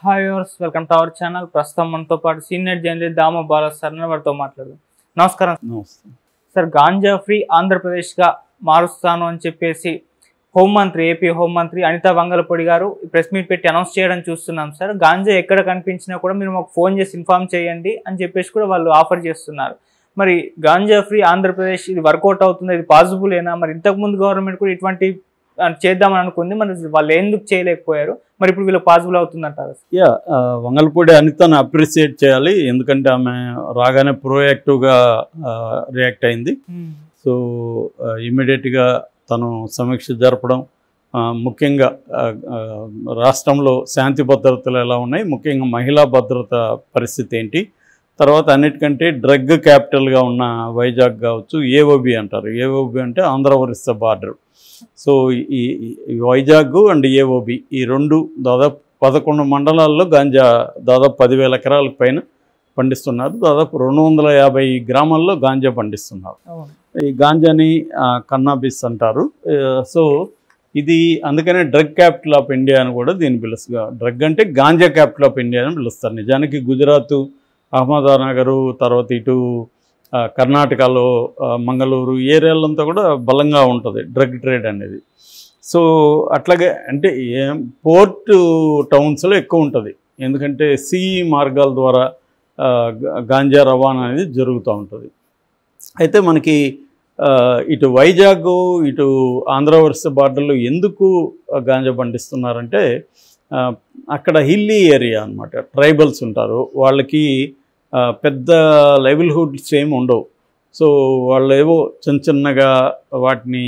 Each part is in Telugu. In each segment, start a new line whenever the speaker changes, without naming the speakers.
Hi viewers, welcome to our channel. ప్రస్తుతం మనతో పాటు సీనియర్ జర్నలిస్ట్ దామ బాలాజీ సార్ వారితో మాట్లాడదాం. నమస్కారం.
నమస్తే
సార్, గాంజా ఫ్రీ ఆంధ్రప్రదేశ్గా మారుస్తాను అని చెప్పేసి ఏపీ హోంమంత్రి అనితా వంగలపూడి గారు ప్రెస్ మీట్ పెట్టి అనౌన్స్ చేయడం చూస్తున్నాం సార్. గాంజా ఎక్కడ కనిపించినా కూడా మీరు మాకు ఫోన్ చేసి ఇన్ఫార్మ్ చేయండి అని చెప్పేసి కూడా వాళ్ళు ఆఫర్ చేస్తున్నారు. మరి గాంజా ఫ్రీ ఆంధ్రప్రదేశ్ ఇది వర్కౌట్ అవుతుంది, ఇది పాసిబుల్ ఏనా? మరి ఇంతకుముందు గవర్నమెంట్ కూడా ఇటువంటి చేద్దామని అనుకుంది, మరి వాళ్ళు ఎందుకు చేయలేకపోయారు? మరి ఇప్పుడు వీళ్ళకి పాసిబుల్ అవుతుందంటారు?
వంగలపూడి అనితను అప్రిషియేట్ చేయాలి, ఎందుకంటే ఆమె రాగానే ప్రోయాక్టివ్గా రియాక్ట్ అయింది. సో ఇమ్మీడియట్గా తను సమీక్ష జరపడం, ముఖ్యంగా రాష్ట్రంలో శాంతి భద్రతలు ఎలా ఉన్నాయి, ముఖ్యంగా మహిళా భద్రత పరిస్థితి ఏంటి, తర్వాత అన్నిటికంటే డ్రగ్ క్యాపిటల్గా ఉన్న వైజాగ్ కావచ్చు, ఏఓబి అంటారు. ఏఓబి అంటే ఆంధ్ర ఒరిస్సా బార్డర్. సో ఈ వైజాగ్ అండ్ ఏఓబి ఈ రెండు దాదాపు 11 మండలాల్లో గాంజా దాదాపు 10,000 ఎకరాలకు పైన పండిస్తున్నారు. దాదాపు 250 గ్రామాల్లో గాంజా పండిస్తున్నారు. ఈ గాంజాని కన్నాబిస్ అంటారు. సో ఇది అందుకనే డ్రగ్ క్యాపిటల్ ఆఫ్ ఇండియా అని కూడా దీన్ని పిలుస్తారు. డ్రగ్ అంటే గాంజా క్యాపిటల్ ఆఫ్ ఇండియా అని పిలుస్తారు. నిజానికి గుజరాత్, అహ్మదానగరు, తర్వాత ఇటు కర్ణాటకలో మంగళూరు ఏరియాలంతా కూడా బలంగా ఉంటుంది డ్రగ్ ట్రేడ్ అనేది. సో అట్లాగే అంటే పోర్ట్ టౌన్స్లో ఎక్కువ ఉంటుంది, ఎందుకంటే సీ మార్గాల ద్వారా గాంజా రవాణా అనేది జరుగుతూ ఉంటుంది. అయితే మనకి ఇటు వైజాగ్, ఇటు ఆంధ్ర ఒరిస్సా బార్డర్లో ఎందుకు గాంజా పండిస్తున్నారంటే అక్కడ హిల్లీ ఏరియా అన్నమాట. ట్రైబల్స్ ఉంటారు, వాళ్ళకి పెద్ద లైవ్లీహుడ్స్ ఏమి ఉండవు. సో వాళ్ళు ఏవో చిన్నగా వాటిని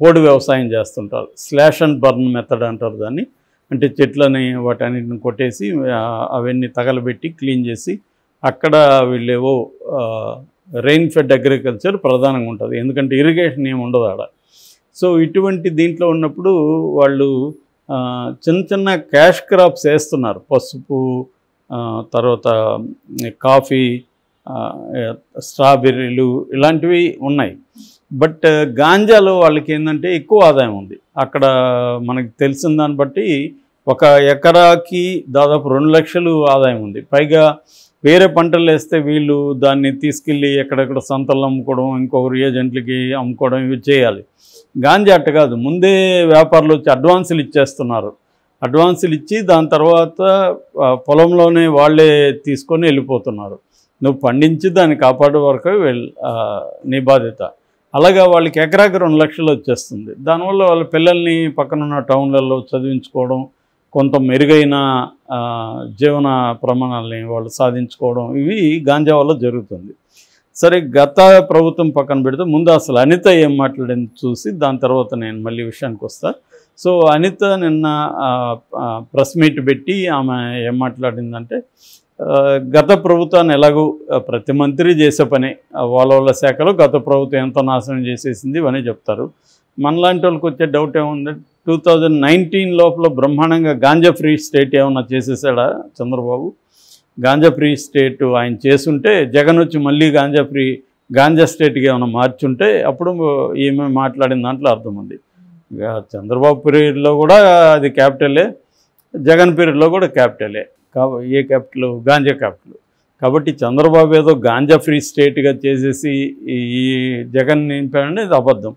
పోడు వ్యవసాయం చేస్తుంటారు. స్లాష్ అండ్ బర్న్ మెథడ్ అంటారు దాన్ని. అంటే చెట్లని వాటన్నిటిని కొట్టేసి అవన్నీ తగలబెట్టి క్లీన్ చేసి అక్కడ వీళ్ళేవో రెయిన్ ఫెడ్ అగ్రికల్చర్ ప్రధానంగా ఉంటుంది, ఎందుకంటే ఇరిగేషన్ ఏమి ఉండదు ఆడ. సో ఇటువంటి దీంట్లో ఉన్నప్పుడు వాళ్ళు చిన్న క్యాష్ క్రాప్స్ వేస్తున్నారు. పసుపు, తర్వాత కాఫీ, స్ట్రాబెర్రీలు ఇలాంటివి ఉన్నాయి. బట్ గాంజాలో వాళ్ళకి ఏంటంటే ఎక్కువ ఆదాయం ఉంది. అక్కడ మనకి తెలిసిన దాన్ని బట్టి ఒక ఎకరాకి దాదాపు 2 లక్షలు ఆదాయం ఉంది. పైగా వేరే పంటలు వేస్తే వీళ్ళు దాన్ని తీసుకెళ్ళి ఎక్కడెక్కడ సంతలు అమ్ముకోవడం, ఇంకొకరు ఏజెంట్లకి అమ్ముకోవడం ఇవి చేయాలి. గాంజా అట్ట కాదు, ముందే వ్యాపారులు వచ్చి అడ్వాన్సులు ఇచ్చేస్తున్నారు. అడ్వాన్సులు ఇచ్చి దాని తర్వాత పొలంలోనే వాళ్ళే తీసుకొని వెళ్ళిపోతున్నారు. నువ్వు పండించి దాన్ని కాపాడే వరకు నీ బాధ్యత. అలాగా వాళ్ళకి ఎకరాకి 2 లక్షలు వచ్చేస్తుంది. దానివల్ల వాళ్ళ పిల్లల్ని పక్కనున్న టౌన్లలో చదివించుకోవడం, కొంత మెరుగైన జీవన ప్రమాణాలని వాళ్ళు సాధించుకోవడం, ఇవి గాంజా వల్ల జరుగుతుంది. సరే, గత ప్రభుత్వం పక్కన పెడితే ముందు అసలు అనిత ఏం మాట్లాడింది చూసి దాని తర్వాత నేను మళ్ళీ విషయానికి వస్తా. సో అనిత నిన్న ప్రెస్ మీట్ పెట్టి ఆమె ఏం మాట్లాడిందంటే, గత ప్రభుత్వాన్ని ఎలాగూ ప్రతి మంత్రి చేసే పని, వాళ్ళ శాఖలో గత ప్రభుత్వం ఎంతో నాశనం చేసేసింది ఇవన్నీ చెప్తారు. మనలాంటి వాళ్ళకి వచ్చే డౌట్ ఏముందంటే 2019 లోపల బ్రహ్మాండంగా గాంజా ఫ్రీ స్టేట్ ఏమన్నా చేసేసాడా చంద్రబాబు? గాంజా ఫ్రీ స్టేట్ ఆయన చేసుంటే జగన్ వచ్చి మళ్ళీ గాంజా స్టేట్కి ఏమైనా మార్చుంటే అప్పుడు ఏమేమి మాట్లాడిన దాంట్లో అర్థం ఉంది. చంద్రబాబు పీరియడ్లో కూడా అది క్యాపిటలే, జగన్ పీరియడ్లో కూడా క్యాపిటలే. ఏ క్యాపిటల్? గాంజా క్యాపిటల్. కాబట్టి చంద్రబాబు ఏదో గాంజా ఫ్రీ స్టేట్గా చేసేసి ఈ జగన్ నింపాడని ఇది అబద్ధం.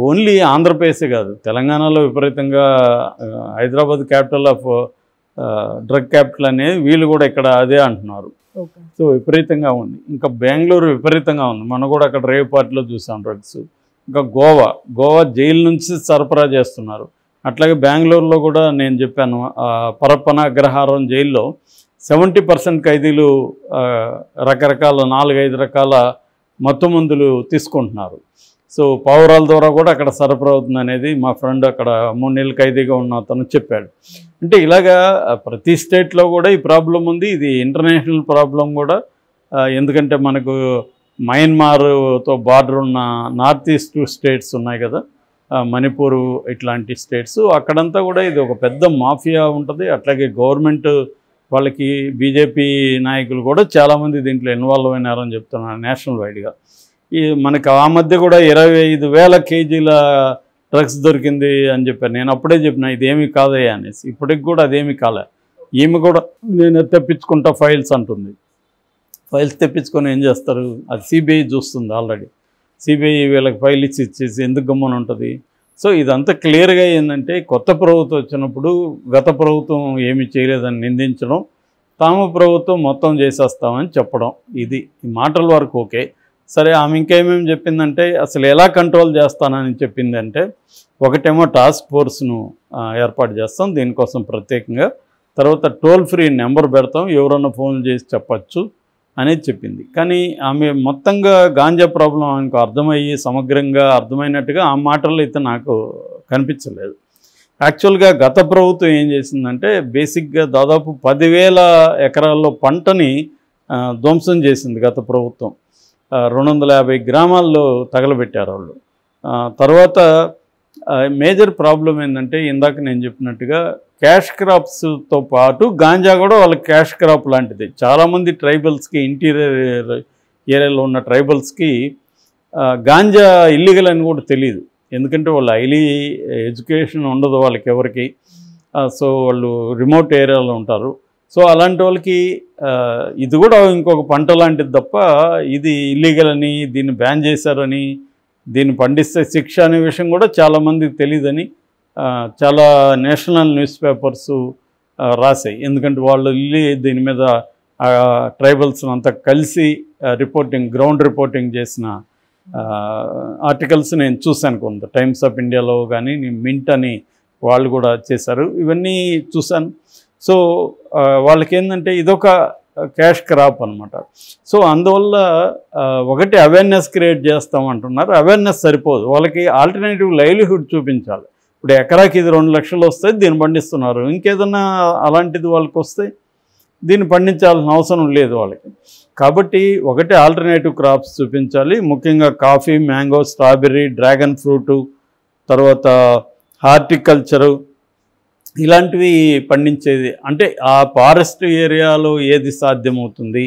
ఓన్లీ ఆంధ్రప్రదేశే కాదు, తెలంగాణలో విపరీతంగా Hyderabad capital of drug capital అనేది వీళ్ళు కూడా ఇక్కడ అదే అంటున్నారు. సో విపరీతంగా ఉంది. ఇంకా బెంగళూరు విపరీతంగా ఉంది, మనం కూడా అక్కడ రేవ్ పార్టీలో చూసాం డ్రగ్స్. ఇంకా గోవా జైలు నుంచి సరఫరా చేస్తున్నారు. అట్లాగే బెంగళూరులో కూడా నేను చెప్పాను, పరప్పన అగ్రహారం జైల్లో 70% ఖైదీలు రకరకాల 4-5 రకాల మత్తు మందులు తీసుకుంటున్నారు. సో పావురాల ద్వారా కూడా అక్కడ సరఫరా అవుతుంది అనేది మా ఫ్రెండ్ అక్కడ 3 నెలలు ఖైదీగా ఉన్న అతను చెప్పాడు. అంటే ఇలాగా ప్రతి స్టేట్లో కూడా ఈ ప్రాబ్లం ఉంది. ఇది ఇంటర్నేషనల్ ప్రాబ్లం కూడా, ఎందుకంటే మనకు మయన్మార్తో బార్డర్ ఉన్న నార్త్ ఈస్ట్ స్టేట్స్ ఉన్నాయి కదా, మణిపూర్ ఇట్లాంటి స్టేట్స్, అక్కడంతా కూడా ఇది ఒక పెద్ద మాఫియా ఉంటుంది. అట్లాగే గవర్నమెంట్ వాళ్ళకి బీజేపీ నాయకులు కూడా చాలామంది దీంట్లో ఇన్వాల్వ్ అయినారని చెప్తున్నారు నేషనల్ వైడ్గా. ఈ మనకు ఆ మధ్య కూడా 25,000 కేజీల డ్రగ్స్ దొరికింది అని చెప్పారు. నేను అప్పుడే చెప్పిన ఇదేమీ కాదయ్యా అనేసి. ఇప్పటికి కూడా అదేమీ కాలే. ఈమె కూడా నేను తెప్పించుకుంటా ఫైల్స్ అంటుంది. ఫైల్స్ తెప్పించుకొని ఏం చేస్తారు, అది సిబిఐ చూస్తుంది ఆల్రెడీ. సిబిఐ వీళ్ళకి ఫైల్ ఇచ్చేసి ఎందుకు గమ్మున ఉంటుంది. సో ఇదంతా క్లియర్గా ఏంటంటే కొత్త ప్రభుత్వం వచ్చినప్పుడు గత ప్రభుత్వం ఏమీ చేయలేదని నిందించడం, తాము ప్రభుత్వం మొత్తం చేసేస్తామని చెప్పడం, ఇది ఈ మాటల వరకు ఓకే. సరే, ఆమె ఇంకేమేమి చెప్పిందంటే అసలు ఎలా కంట్రోల్ చేస్తానని చెప్పిందంటే, ఒకటేమో టాస్క్ ఫోర్స్ను ఏర్పాటు చేస్తాం దీనికోసం ప్రత్యేకంగా, తర్వాత టోల్ ఫ్రీ నెంబర్ పెడతాం, ఎవరన్నా ఫోన్ చేసి చెప్పచ్చు అనేది చెప్పింది. కానీ ఆమె మొత్తంగా గాంజా ప్రాబ్లం ఆమెకు అర్థమయ్యి సమగ్రంగా అర్థమైనట్టుగా ఆ మాటల్లో అయితే నాకు కనిపించలేదు. యాక్చువల్గా గత ప్రభుత్వం ఏం చేసిందంటే బేసిక్గా దాదాపు 10,000 ఎకరాల్లో పంటని ధ్వంసం చేసింది గత ప్రభుత్వం. 250 గ్రామాల్లో తగలబెట్టారు వాళ్ళు. తర్వాత మేజర్ ప్రాబ్లం ఏంటంటే ఇందాక నేను చెప్పినట్టుగా క్యాష్ క్రాప్స్తో పాటు గాంజా కూడా వాళ్ళకి క్యాష్ క్రాప్ లాంటిది. చాలామంది ట్రైబల్స్కి, ఇంటీరియర్ ఏరియాలో ఉన్న ట్రైబల్స్కి గాంజా ఇల్లీగల్ అని కూడా తెలియదు. ఎందుకంటే వాళ్ళు హైలీ ఎడ్యుకేషన్ ఉండదు వాళ్ళకి ఎవరికి. సో వాళ్ళు రిమోట్ ఏరియాలో ఉంటారు. సో అలాంటి వాళ్ళకి ఇది కూడా ఇంకొక పంట లాంటిది తప్ప ఇది ఇల్లీగల్ అని, దీన్ని బ్యాన్ చేశారని, దీన్ని పండిస్తే శిక్ష అనే విషయం కూడా చాలామందికి తెలియదని చాలా నేషనల్ న్యూస్ పేపర్స్ రాశాయి. ఎందుకంటే వాళ్ళు దీని మీద ట్రైబల్స్ అంతా కలిసి గ్రౌండ్ రిపోర్టింగ్ చేసిన ఆర్టికల్స్ నేను చూశాను. కొంత టైమ్స్ ఆఫ్ ఇండియాలో కానీ మింట్ అని వాళ్ళు కూడా చేశారు. ఇవన్నీ చూశాను. సో వాళ్ళకి ఏంటంటే ఇదొక క్యాష్ క్రాప్ అనమాట. సో అందువల్ల ఒకటి అవేర్నెస్ క్రియేట్ చేస్తామంటున్నారు. అవేర్నెస్ సరిపోదు, వాళ్ళకి ఆల్టర్నేటివ్ లైవ్లీహుడ్ చూపించాలి. ఇప్పుడు ఎకరాకి ఇది 2 లక్షలు వస్తే దీన్ని పండిస్తున్నారు, ఇంకేదన్నా అలాంటిది వాళ్ళకి వస్తే దీన్ని పండించాల్సిన అవసరం లేదు వాళ్ళకి. కాబట్టి ఒకటి ఆల్టర్నేటివ్ క్రాప్స్ చూపించాలి. ముఖ్యంగా coffee, mango, strawberry, dragon fruit, తర్వాత హార్టికల్చరు, ఇలాంటివి పండించేది. అంటే ఆ ఫారెస్ట్ ఏరియాలో ఏది సాధ్యమవుతుంది,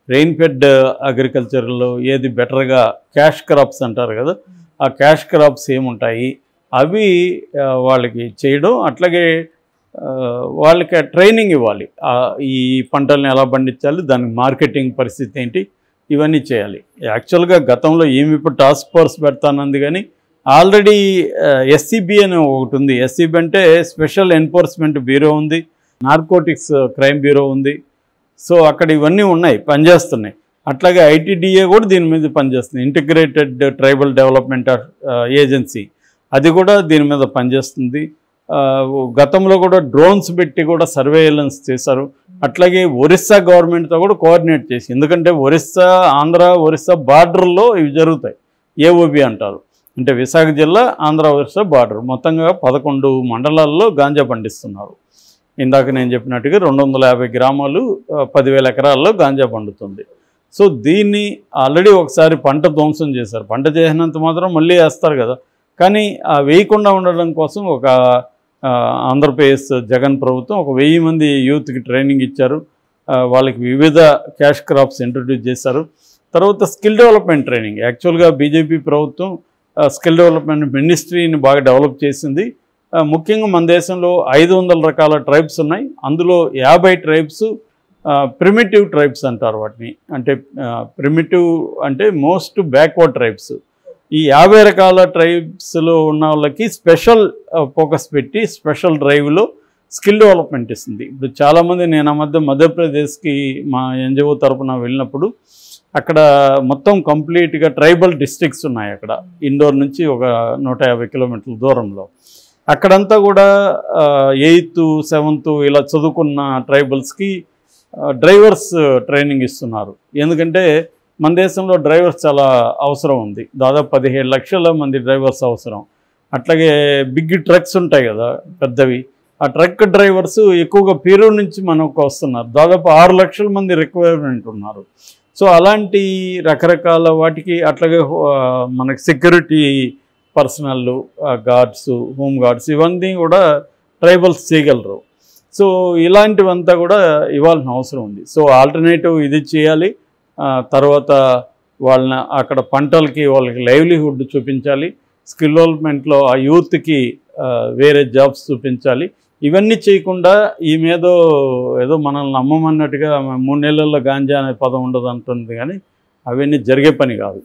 రెయిన్ ఫెడ్ అగ్రికల్చర్లో ఏది బెటర్గా, క్యాష్ క్రాప్స్ అంటారు కదా, ఆ క్యాష్ క్రాప్స్ ఏముంటాయి అవి వాళ్ళకి చేయడం. అట్లాగే వాళ్ళకి ట్రైనింగ్ ఇవ్వాలి. ఈ పంటలను ఎలా పండించాలి, దానికి మార్కెటింగ్ పరిస్థితి ఏంటి, ఇవన్నీ చేయాలి. యాక్చువల్గా గతంలో ఏమి ఇప్పుడు టాస్క్ ఫోర్స్ పెడతానంది, కానీ ఆల్రెడీ ఎస్సీబీ అని ఒకటి ఉంది. ఎస్సీబీ అంటే స్పెషల్ ఎన్ఫోర్స్మెంట్ బ్యూరో ఉంది, నార్కోటిక్స్ క్రైమ్ బ్యూరో ఉంది. సో అక్కడ ఇవన్నీ ఉన్నాయి, పనిచేస్తున్నాయి. అట్లాగే ఐటీడీఏ కూడా దీని మీద పనిచేస్తుంది, ఇంటిగ్రేటెడ్ ట్రైబల్ డెవలప్మెంట్ ఏజెన్సీ, అది కూడా దీని మీద పనిచేస్తుంది. గతంలో కూడా డ్రోన్స్ పెట్టి కూడా సర్వేలెన్స్ చేశారు. అట్లాగే ఒరిస్సా గవర్నమెంట్తో కూడా కోఆర్డినేట్ చేసి, ఎందుకంటే ఒరిస్సా బార్డర్లో ఇవి జరుగుతాయి. ఏఓబి అంటారు, అంటే విశాఖ జిల్లా ఆంధ్ర ఒరిస్సా బార్డర్. మొత్తంగా 11 మండలాల్లో గాంజా పండిస్తున్నారు. ఇందాక నేను చెప్పినట్టుగా 250 గ్రామాలు 10,000 ఎకరాల్లో గాంజా పండుతుంది. సో దీన్ని ఆల్రెడీ ఒకసారి పంట ధ్వంసం చేశారు. పంట చేసినంత మాత్రం మళ్ళీ వేస్తారు కదా, కానీ ఆ వేయకుండా ఉండడం కోసం ఒక ఆంధ్రప్రదేశ్ జగన్ ప్రభుత్వం 1000 మంది యూత్కి ట్రైనింగ్ ఇచ్చారు. వాళ్ళకి వివిధ క్యాష్ క్రాప్స్ ఇంట్రడ్యూస్ చేశారు. తర్వాత స్కిల్ డెవలప్మెంట్ ట్రైనింగ్. యాక్చువల్గా బీజేపీ ప్రభుత్వం స్కిల్ డెవలప్మెంట్ మినిస్ట్రీని బాగా డెవలప్ చేసింది. ముఖ్యంగా మన దేశంలో 500 రకాల ట్రైబ్స్ ఉన్నాయి. అందులో 50 ట్రైబ్స్ ప్రిమిటివ్ ట్రైబ్స్ అంటారు వాటిని. అంటే ప్రిమిటివ్ అంటే మోస్ట్ బ్యాక్వర్డ్ ట్రైబ్స్. ఈ 50 రకాల ట్రైబ్స్లో ఉన్న వాళ్ళకి స్పెషల్ ఫోకస్ పెట్టి స్పెషల్ డ్రైవ్లో స్కిల్ డెవలప్మెంట్ ఇస్తుంది. ఇప్పుడు చాలామంది నేను ఆ మధ్యప్రదేశ్కి మా ఎన్జిఓ తరఫున వెళ్ళినప్పుడు అక్కడ మొత్తం కంప్లీట్గా ట్రైబల్ డిస్ట్రిక్ట్స్ ఉన్నాయి. అక్కడ ఇండోర్ నుంచి ఒక 150 కిలోమీటర్ల దూరంలో. అక్కడంతా కూడా 8th 7th ఇలా చదువుకున్న ట్రైబల్స్కి డ్రైవర్స్ ట్రైనింగ్ ఇస్తున్నారు. ఎందుకంటే మన దేశంలో డ్రైవర్స్ చాలా అవసరం ఉంది. దాదాపు 17 లక్షల మంది డ్రైవర్స్ అవసరం. అట్లాగే బిగ్ ట్రక్స్ ఉంటాయి కదా పెద్దవి, ఆ ట్రక్ డ్రైవర్స్ ఎక్కువగా పేరు నుంచి మనకు వస్తున్నారు. దాదాపు 6 లక్షల మంది రిక్వైర్మెంట్ ఉన్నారు. సో అలాంటి రకరకాల వాటికి, అట్లాగే మనకి security personal, guards, home guards, ఇవన్నీ కూడా ట్రైబల్స్ చేయగలరు. సో ఇలాంటివంతా కూడా ఇవ్వాల్సిన అవసరం ఉంది. సో ఆల్టర్నేటివ్ ఇది చేయాలి. తర్వాత వాళ్ళని అక్కడ పంటలకి వాళ్ళకి లైవ్లీహుడ్ చూపించాలి. స్కిల్ డెవలప్మెంట్లో ఆ యూత్కి వేరే జాబ్స్ చూపించాలి. ఇవన్నీ చేయకుండా ఈ మీద ఏదో మనల్ని నమ్మమన్నట్టుగా 3 నెలల్లో గాంజా అనే పదం ఉండదు అంటుంది, కానీ అవన్నీ జరిగే పని కాదు.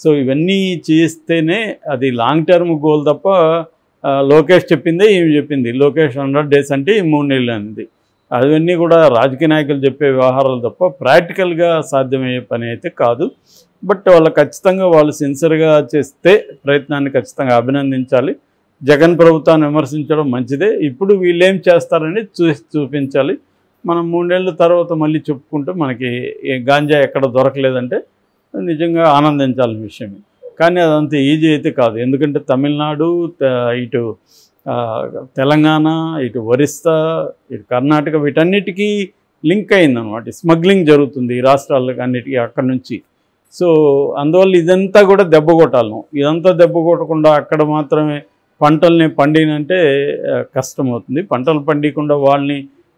సో ఇవన్నీ చేస్తేనే అది లాంగ్ టర్మ్ గోల్ తప్ప లోకేష్ చెప్పిందే ఏమి చెప్పింది. లోకేష్ 100 days అంటే 3 నెలలు అనేది. అవన్నీ కూడా రాజకీయ నాయకులు చెప్పే వ్యవహారాలు తప్ప ప్రాక్టికల్గా సాధ్యమయ్యే పని అయితే కాదు. బట్ వాళ్ళు ఖచ్చితంగా వాళ్ళు సిన్సియర్గా చేస్తే ప్రయత్నాన్ని ఖచ్చితంగా అభినందించాలి. జగన్ ప్రభుత్వాన్ని విమర్శించడం మంచిదే. ఇప్పుడు వీళ్ళు ఏం చేస్తారని చూపించాలి. మనం 3 నెలల తర్వాత మళ్ళీ చెప్పుకుంటే మనకి గాంజా ఎక్కడ దొరకలేదంటే నిజంగా ఆనందించాల్సిన విషయమే. కానీ అదంత ఈజీ అయితే కాదు. ఎందుకంటే తమిళనాడు, ఇటు తెలంగాణ, ఇటు ఒరిస్సా, ఇటు కర్ణాటక వీటన్నిటికీ లింక్ అయిందనమాట. స్మగ్లింగ్ జరుగుతుంది ఈ రాష్ట్రాలకు అన్నిటికీ అక్కడి నుంచి. సో అందువల్ల ఇదంతా కూడా దెబ్బ కొట్టాలను. ఇదంతా దెబ్బ కొట్టకుండా అక్కడ మాత్రమే పంటల్ని పండినంటే కష్టమవుతుంది. పంటలు పండికుండా వాళ్ళని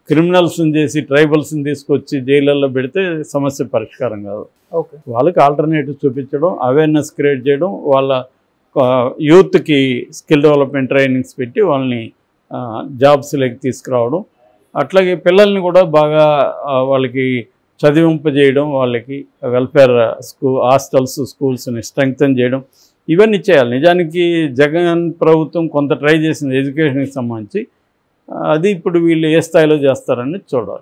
క్రిమినల్స్ని చేసి ట్రైబల్స్ని తీసుకొచ్చి జైళ్ళల్లో పెడితే సమస్య పరిష్కారం కాదు. వాళ్ళకి ఆల్టర్నేటివ్ చూపించడం, అవేర్నెస్ క్రియేట్ చేయడం, వాళ్ళ యూత్కి స్కిల్ డెవలప్మెంట్ ట్రైనింగ్స్ పెట్టి వాళ్ళని జాబ్స్లోకి తీసుకురావడం, అట్లాగే పిల్లల్ని కూడా బాగా వాళ్ళకి చదివింపజేయడం, వాళ్ళకి వెల్ఫేర్ హాస్టల్స్, స్కూల్స్ని స్ట్రెంగ్తన్ చేయడం, ఇవన్నీ చేయాలి. నిజానికి జగన్ ప్రభుత్వం కొంత ట్రై చేసింది ఎడ్యుకేషన్కి సంబంధించి. అది ఇప్పుడు వీళ్ళు ఏ స్థాయిలో చేస్తారని చూడాలి.